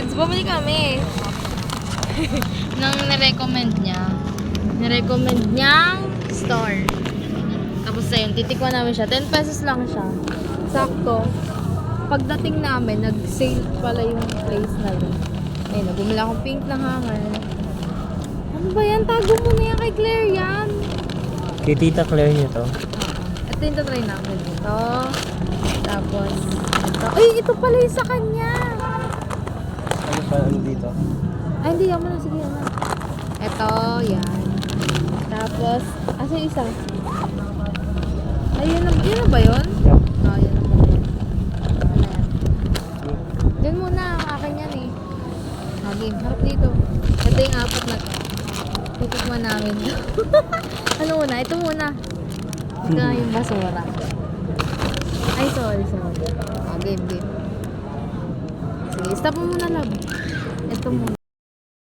friends, bumili kami. Nang nirecommend niya. Nirecommend niyang store. Tapos ayun, titikman namin siya. 10 pesos lang siya. Sakto. Pagdating namin, nag-sale pala yung place na yun. Ayun, bumili akong pink na hanger. Ano ba yan? Tago mo na yan kay Claire yan. Kay Tita Claire niyo to. Ito yung try namin. Ito. Tapos, ito. Ay, ito pala yung sa kanya. Ano pa ano dito? Ay, hindi. Yan mo na. Sige, yan na. Ito, yan. Tapos, asa yung isa? Ay, yun na ba yun? Yup. Ah, yun na ba yun? Ano yan? Diyan muna. Akin yan eh. Game. Harap dito. Ito yung apat na to. Titikman namin. Ano muna? Ito muna. Ito yung basura. Ay, sorry. Game. Sige, stop mo muna, love. Ito muna.